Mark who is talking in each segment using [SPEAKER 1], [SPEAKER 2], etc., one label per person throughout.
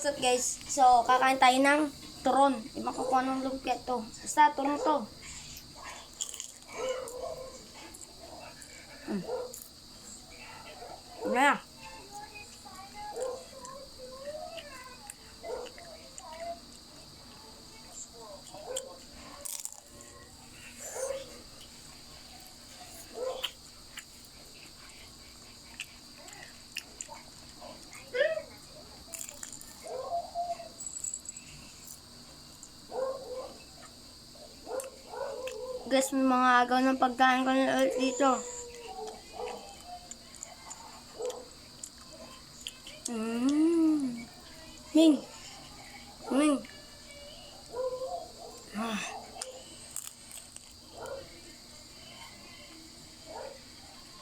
[SPEAKER 1] what's up guys? So, kakain tayo ng turon. Di makukuha ng lumpia to. Basta, turon to. Ano. Guys, may mga agaw ng pagkain ko na ulit dito. Ming. Ming.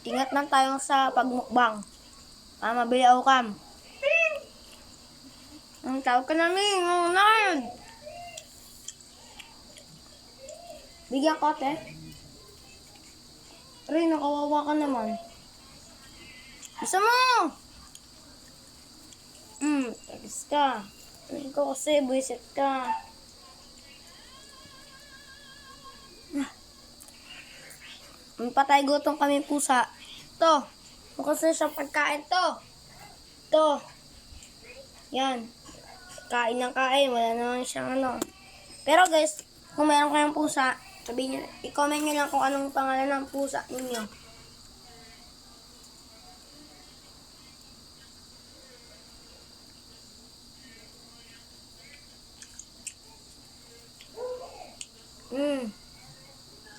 [SPEAKER 1] Ingat lang tayo sa pagmukbang. Mabili ako kam. Ang tawag ka na, Ming. Oh, nerd. Bigyan ko, te. Ray, nakawawa ka naman. Isa mo! Tagis ka. Ikaw kasi, buisit ka. Patay gutom kami pusa. To. Ito kasi siya pagkain to. To. Yan. Kain ng kain. Wala naman siyang ano. Pero guys, kung meron kayong pusa, sabihin nyo, i-comment nyo lang kung anong pangalan ng pusa ninyo.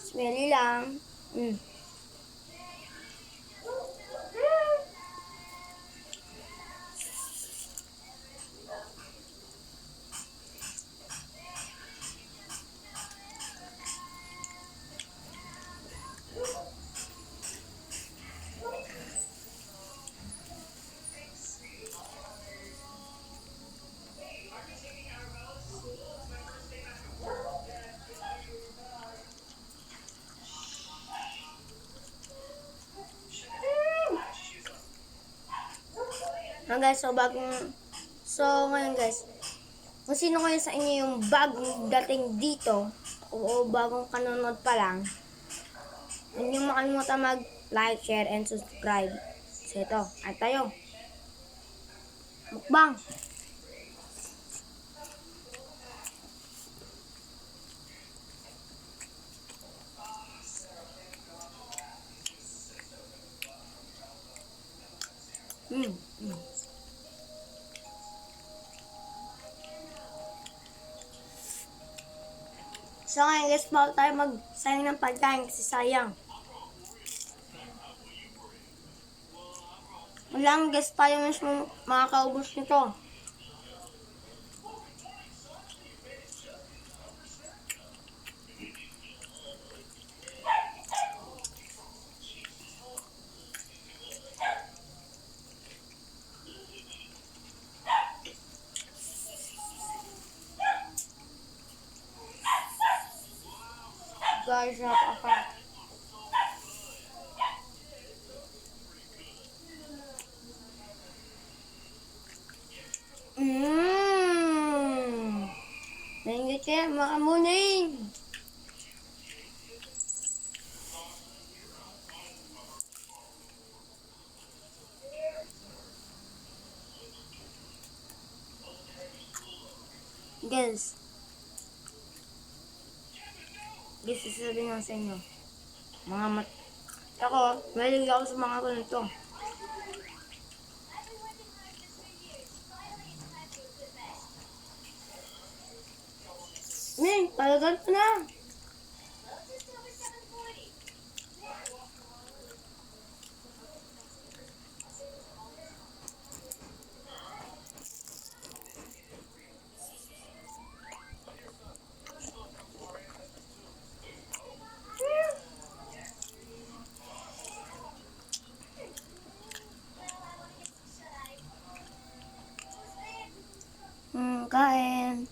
[SPEAKER 1] Smelly lang. Guys, so ngayon guys, kung sino kayo sa inyo yung bagong dating dito o bagong kanonood pa lang, huwag niyong makalimutan mag-like, share, and subscribe. So ito, at tayo mukbang. So ngayon guys, bawal tayo magsayang ng pagkain kasi sayang. Walang guys, tayo mismo makakaubos nito. Guys, napaka. Nanggit kaya makamunin. Guys, sasabihin ko sa inyo. Ako, mahilig ako sa mga ganito. Ming, palagan ko na. Kain.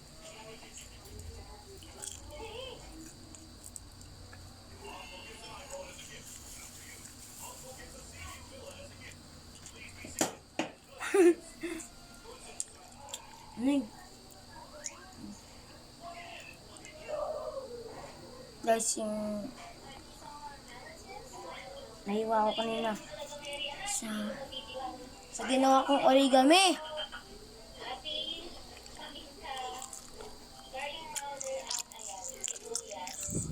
[SPEAKER 1] Ano? Guys, yung nahiwa ko kanina sa ginawa kong origami.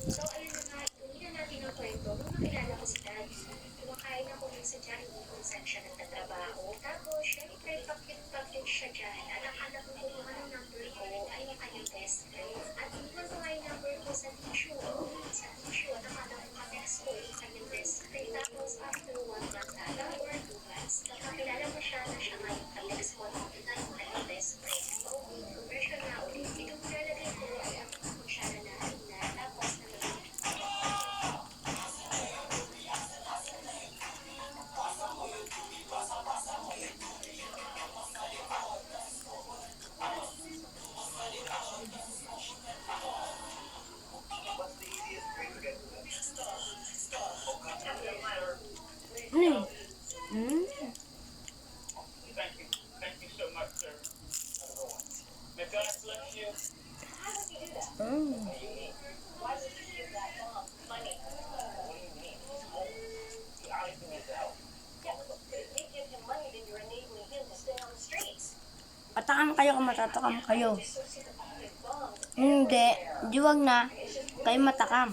[SPEAKER 2] So, ayun na nga, ituloy na natin ang kwento. Nung nakilala ko si Dad, kumakain ako dun sa Jollibee kung saan siya nagtatrabaho. Tapos, syempre, pag-cute siya dyan. At akala ko kumuha ng number ko ay yung kanyang best friend. At iniwan ko nga yung number ko sa tissue. At akala ko ka-text ko yung kanyang best friend. Tapos, after 1 month ata or 2 months, nakakilala ko siya na siya nga yung ka-text ko na yung kanyang best friend. Okay, conversion na ulit. Itong nilalagay ko ay ang kutsara na harina. Tapos,
[SPEAKER 3] Thank you so much, sir. May God bless you.
[SPEAKER 1] Patakam kayo kung matatakam kayo. Hindi, diwag na. Kayo matakam.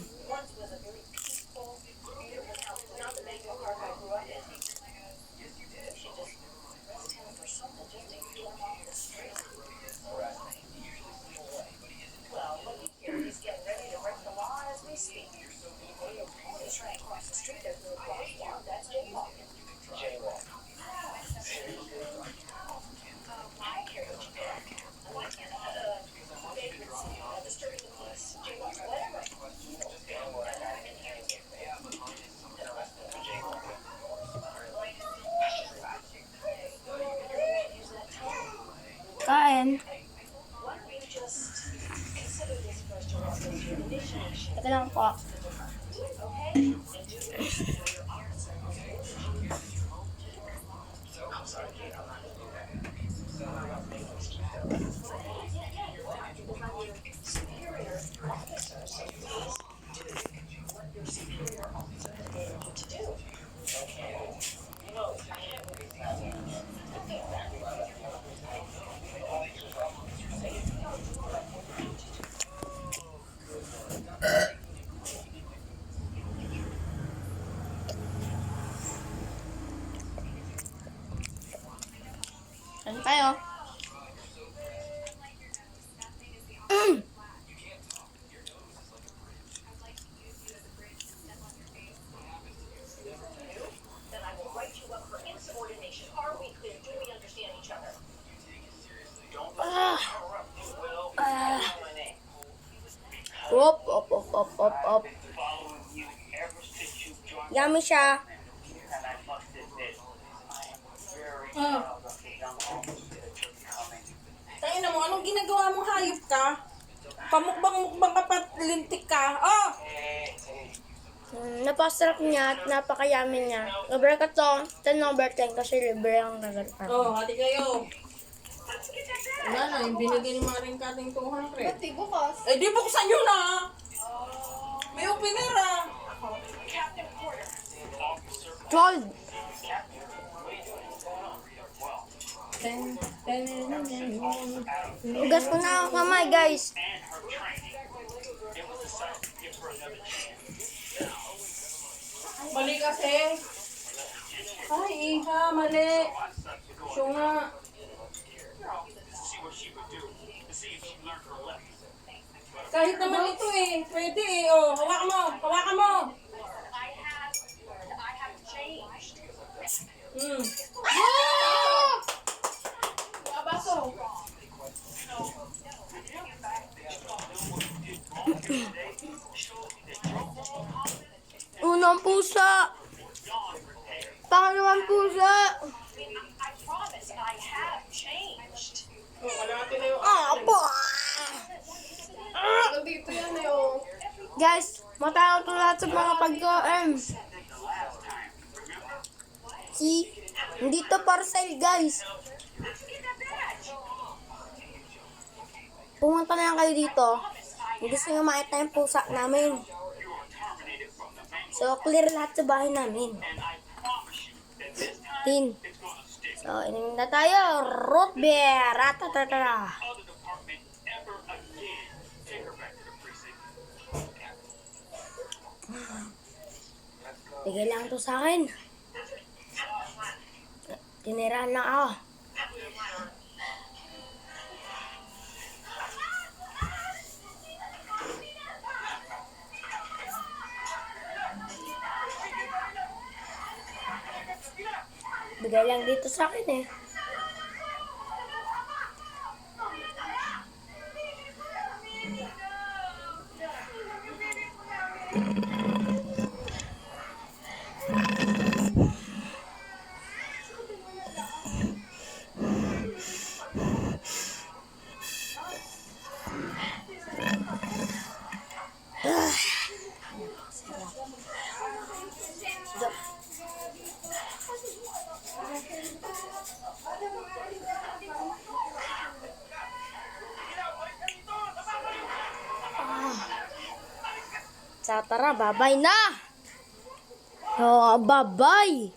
[SPEAKER 1] Kain. Teka lang po. Saan tayo? Op. Yummy siya.
[SPEAKER 4] Tangina mo, anong ginagawa mo, hayop ka? Pamukbang-mukbang ka pa, lintik ka. Oh!
[SPEAKER 1] Napasarap niya at napaka-yummy niya. Libre ka to. 10 number 10 kasi libre ang nagalpan.
[SPEAKER 4] Oh, hati kayo. Wala na, yung binigay ni Maring Kating 200.
[SPEAKER 5] Pati bukas.
[SPEAKER 4] Eh, di buksan nyo na! May opener ah!
[SPEAKER 1] 12. Ugas ko na ang kamay, guys.
[SPEAKER 4] Mali kasi. Ay, iha, mali. Siya nga. Kahit naman ito eh. Pwede eh. Oh, hawakan mo. Hawakan mo. Abaso.
[SPEAKER 1] Unang pusa. Pangalawang pusa.
[SPEAKER 4] Oh, kalahati na yung
[SPEAKER 1] Apo.
[SPEAKER 5] Nandito yan eh, oh.
[SPEAKER 1] Guys, matayo to lahat sa mga pagkain. See? Hindi to for sale, guys. pumunta na lang kayo dito. Kung gusto nyo makita yung pusa namin. So, clear lahat sa bahay namin. Tin. So, inumin na tayo. Root beer. Ratatatara.
[SPEAKER 3] Other department ever again. Take her back to the precinct.
[SPEAKER 1] Bigay lang to sa akin. Tinirahan lang ako. Bigay lang dito sa akin eh. So, tara, babay na! Oh, babay!